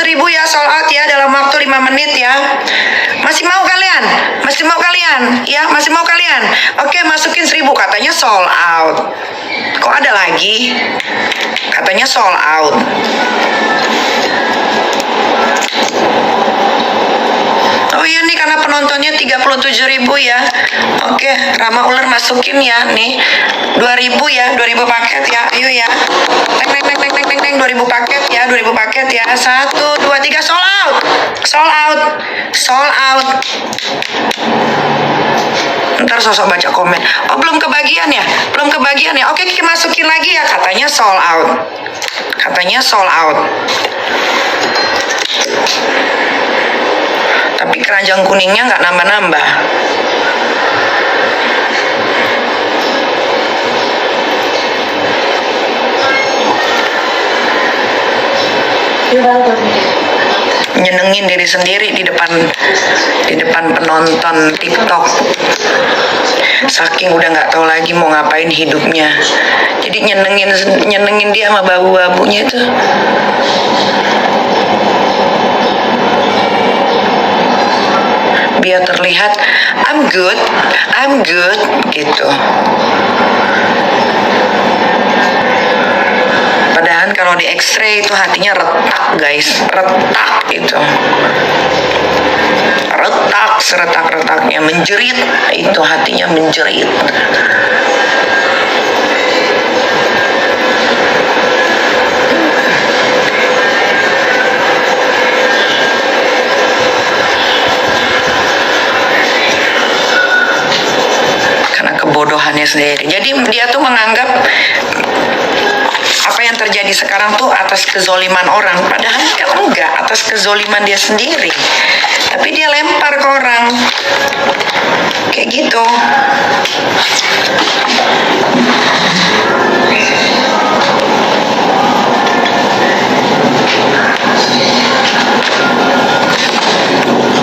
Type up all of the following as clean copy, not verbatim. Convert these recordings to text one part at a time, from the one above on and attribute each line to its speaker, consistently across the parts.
Speaker 1: 1000 ya, sold out ya dalam waktu 5 menit ya. Masih mau kalian? Masih mau kalian? Ya, masih mau kalian? Oke, masukin 1000, katanya sold out. Kok ada lagi? Katanya sold out. Oh iya nih, karena penontonnya 37.000 ya. Oke, Rama Ular masukin ya nih 2000 ya, 2000 paket ya. Ayo ya. Teng 2000 paket ya, 2000 paket ya. 1 2 3 sold out. Sold out. Sold out. Ntar sosok baca komen. Oh, belum kebagian ya? Belum kebagian ya? Oke, Kiki masukin lagi ya. Katanya sold out. Katanya sold out. Tapi keranjang kuningnya nggak nambah-nambah. Nyenengin diri sendiri di depan penonton TikTok. Saking udah nggak tahu lagi mau ngapain hidupnya. Jadi nyenengin dia sama babu-babunya itu. Biar terlihat I'm good gitu. Padahal kalau di X-ray itu hatinya retak guys, retak itu. Retak seretak-retaknya, menjerit itu hatinya menjerit. Kebodohannya sendiri. Jadi dia tuh menganggap apa yang terjadi sekarang tuh atas kezoliman orang, padahal kan enggak, atas kezoliman dia sendiri. Tapi dia lempar ke orang kayak gitu.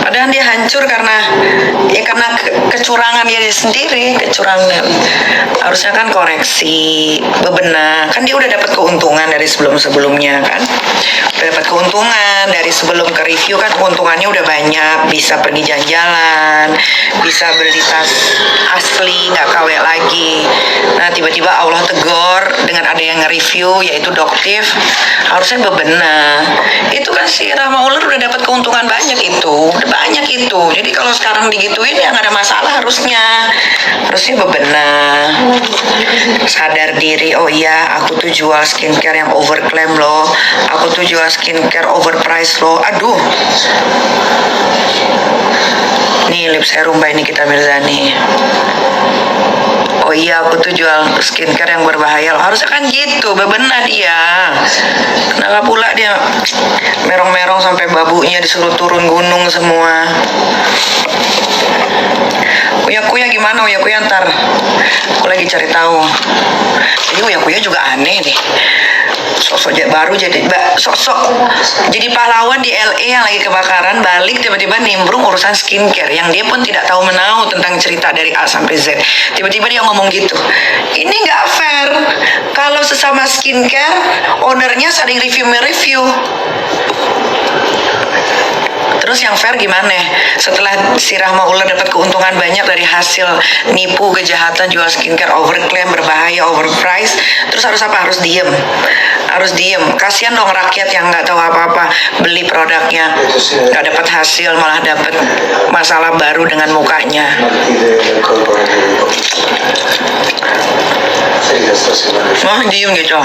Speaker 1: Padahal dia hancur karena kecurangan dia sendiri, kecurangan. Harusnya kan koreksi, bebenah. Kan dia udah dapat keuntungan dari sebelum-sebelumnya kan. Udah dapat keuntungan dari sebelum ke review kan, keuntungannya udah banyak, bisa pergi jalan-jalan, bisa beli tas asli, nggak KW lagi. Nah, tiba-tiba Allah tegur dengan ada yang nge-review yaitu Doktif, harusnya bebenah. Itu kan si Rama Ular udah dapat keuntungan banyak itu, udah banyak itu. Jadi kalau sekarang digituin ya nggak ada masalah, harusnya bebenah, sadar diri. Oh iya, aku tuh jual skincare yang overclaim loh, aku tuh jual skincare overprice loh. Aduh, nih lip serum by Nikita Mirzani. Oh iya, aku tuh jual skincare yang berbahaya loh. Harusnya kan gitu, bebenah dia. Kenapa pula dia merong-merong sampai babunya disuruh turun gunung semua. Uya gimana? Uya ntar aku lagi cari tahu. Jadi Uya juga aneh deh. Sosok baru jadi jadi pahlawan di LA yang lagi kebakaran, balik tiba-tiba nimbrung urusan skincare yang dia pun tidak tahu menahu tentang cerita dari A sampai Z. Tiba-tiba dia ngomong gitu. Ini nggak fair. Kalau sesama skincare, ownernya saling review. Terus yang fair gimana? Setelah si Rahma Ular dapat keuntungan banyak dari hasil nipu, kejahatan, jual skincare overclaim, berbahaya, overprice, terus harus apa? Harus diem. Kasihan dong rakyat yang nggak tahu apa-apa, beli produknya nggak dapat hasil, malah dapat masalah baru dengan mukanya. Diem gitu.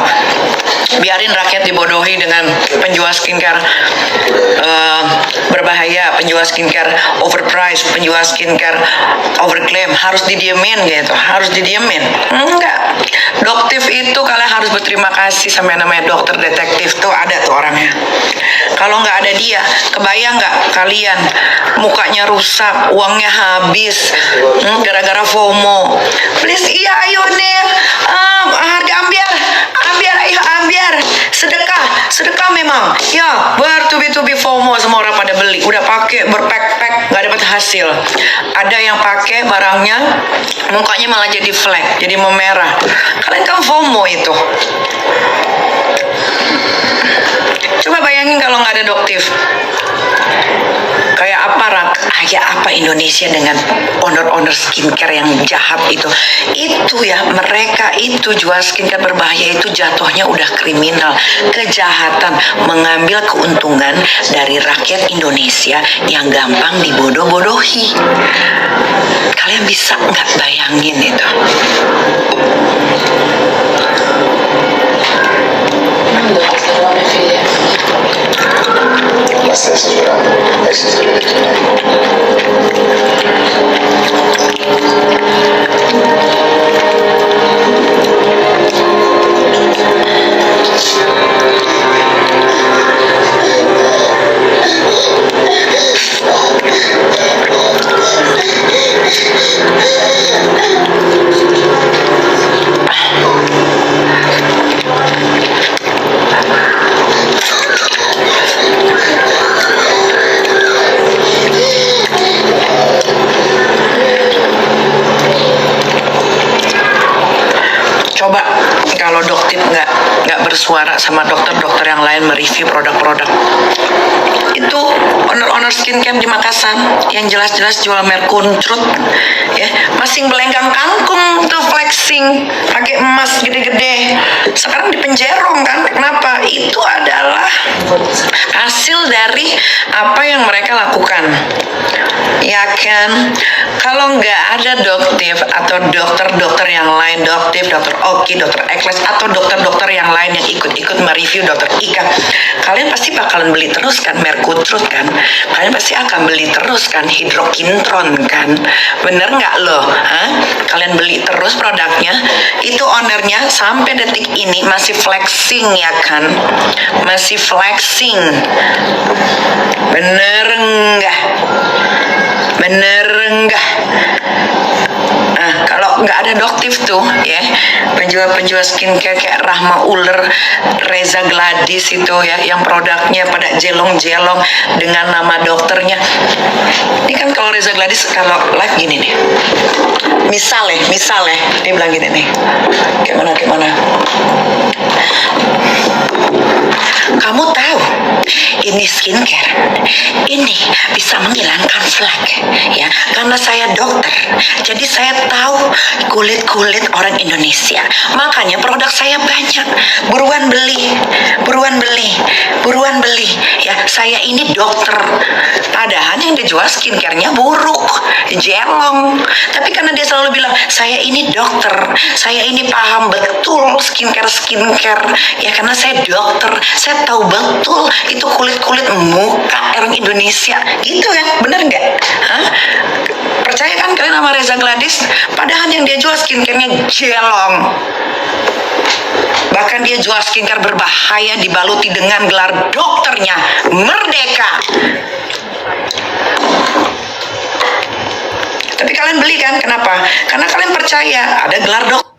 Speaker 1: Biarin rakyat dibodohi dengan penjual skincare berbahaya, penjual skincare overpriced, penjual skincare overclaim. Harus didiemin gitu, enggak. Doktif itu kalian harus berterima kasih sama yang namanya dokter detektif tuh, ada tuh orangnya. Kalau nggak ada dia, kebayang nggak kalian mukanya rusak, uangnya habis gara-gara FOMO. Please, iya ayo nih, harga ambiar, ayo ambiar, sedekah memang. Ya, bertubi-tubi FOMO, semua orang pada beli, udah pakai berpek-pek nggak dapat hasil. Ada yang pakai barangnya mukanya malah jadi flek, jadi memerah. Kalian kan FOMO itu. Coba bayangin kalau nggak ada Doktif, Ya apa Indonesia dengan owner-owner skincare yang jahat itu ya, mereka itu jual skincare berbahaya itu jatuhnya udah kriminal, kejahatan, mengambil keuntungan dari rakyat Indonesia yang gampang dibodoh-bodohi. Kalian bisa nggak bayangin itu?
Speaker 2: La stai esagerando, esiste
Speaker 1: Coba kalau Doktip nggak bersuara sama dokter-dokter yang lain mereview produk-produk itu, owner-owner skincare di Makassar yang jelas-jelas jual merkuncrut ya, masing belenggang kangkung tuh flexing pakai emas gede-gede, sekarang dipenjerong kan. Kenapa? Itu adalah hasil dari apa yang mereka lakukan, ya kan? Kalau nggak ada Doktip atau dokter-dokter yang lain, Doktip, dokter Oki, dokter Ekles, atau dokter-dokter yang lain yang ikut-ikut mereview dokter Ika, kalian pasti bakalan beli terus kan merkutrut kan, kalian pasti akan beli terus kan hidrokintron kan, bener nggak loh? Kalian beli terus produknya, itu ownernya sampai detik ini masih flexing ya kan, masih flexing, bener nggak? Bener nggak? Nah, kalau nggak ada Doktip tuh ya, penjual-penjual skincare kayak Rahma Uler, Reza Gladys itu ya, yang produknya pada jelong-jelong dengan nama dokternya. Ini kan kalau Reza Gladys kalau live gini nih, misalnya dia bilang gini nih, kayak mana? Kamu tahu ini skincare ini bisa menghilangkan flek ya, karena saya dokter, jadi saya tahu kulit orang Indonesia, makanya produk saya banyak. Buruan beli ya, saya ini dokter. Padahal yang dijual skincare-nya buruk, jelong, tapi karena dia selalu bilang saya ini dokter, saya ini paham betul skincare ya, karena saya dokter, saya tahu betul itu kulit muka orang Indonesia gitu kan, bener nggak? Percaya kan kalian sama Reza Gladys? Padahal yang dia jual skincare-nya jelong, bahkan dia jual skincare berbahaya dibaluti dengan gelar dokternya Merdeka. Tapi kalian beli kan? Kenapa? Karena kalian percaya ada gelar dokter.